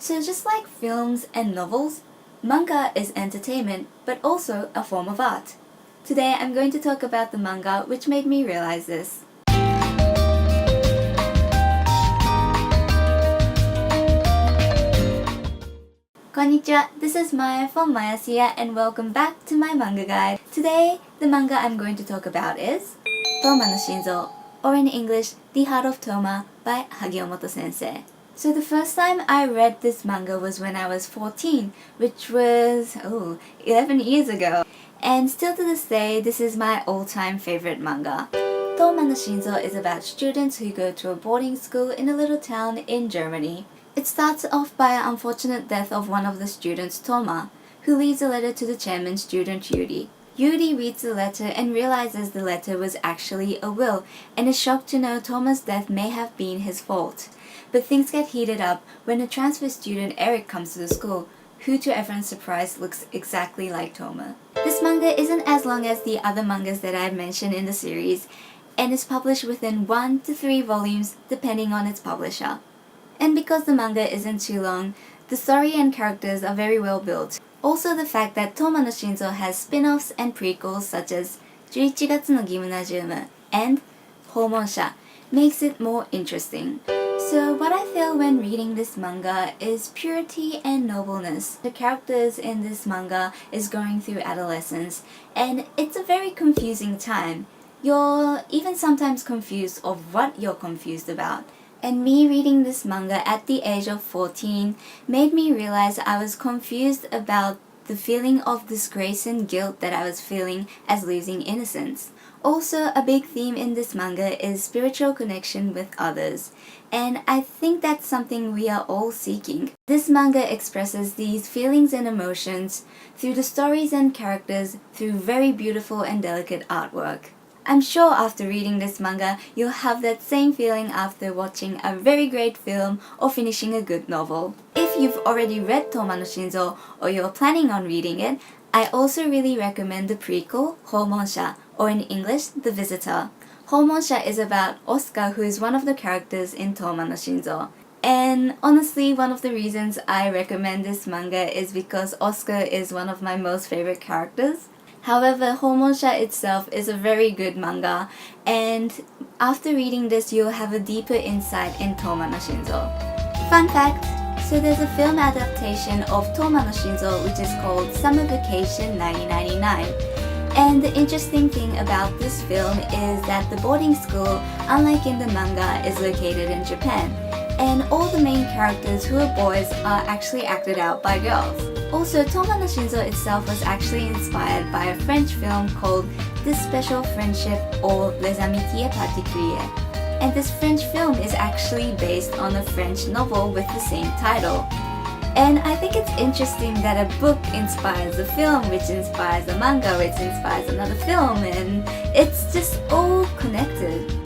So just like films and novels, manga is entertainment, but also a form of art. Today I'm going to talk about the manga which made me realize this. Konnichiwa, this is Maya from Mayasiya and welcome back to my manga guide. Today, the manga I'm going to talk about is Thoma no Shinzo, or in English, The Heart of Thoma by Hagio sensei. So the first time I read this manga was when I was 14, which was 11 years ago. And still to this day, this is my all-time favorite manga. Thoma no Shinzo is about students who go to a boarding school in a little town in Germany. It starts off by an unfortunate death of one of the students, Thoma, who leaves a letter to the chairman's student Yuri. Yuri reads the letter and realizes the letter was actually a will, and is shocked to know Thoma's death may have been his fault. But things get heated up when a transfer student, Eric, comes to the school, who to everyone's surprise looks exactly like Thoma. This manga isn't as long as the other mangas that I've mentioned in the series, and is published within 1 to 3 volumes depending on its publisher. And because the manga isn't too long, the story and characters are very well built. Also the fact that Thoma no Shinzo has spin-offs and prequels such as 11月のギムナジウム and 訪問者 makes it more interesting. So what I feel when reading this manga is purity and nobleness. The characters in this manga is going through adolescence, and it's a very confusing time. You're even sometimes confused of what you're confused about. And me reading this manga at the age of 14 made me realize I was confused about the feeling of disgrace and guilt that I was feeling as losing innocence. Also, a big theme in this manga is spiritual connection with others, and I think that's something we are all seeking. This manga expresses these feelings and emotions through the stories and characters through very beautiful and delicate artwork. I'm sure after reading this manga, you'll have that same feeling after watching a very great film or finishing a good novel. If you've already read Thoma no Shinzo or you're planning on reading it, I also really recommend the prequel, 訪問者, or in English, The Visitor. 訪問者 is about Oscar, who is one of the characters in Thoma no Shinzo. And honestly, one of the reasons I recommend this manga is because Oscar is one of my most favorite characters. However, 訪問者 itself is a very good manga, and after reading this, you'll have a deeper insight in Thoma no Shinzo. Fun fact! So there's a film adaptation of Thoma no Shinzo which is called Summer Vacation 1999. And the interesting thing about this film is that the boarding school, unlike in the manga, is located in Japan. And all the main characters who are boys are actually acted out by girls. Also, Thoma no Shinzo itself was actually inspired by a French film called This Special Friendship or Les Amitiés Particulières. And this French film is actually based on a French novel with the same title. And I think it's interesting that a book inspires a film, which inspires a manga, which inspires another film, and it's just all connected.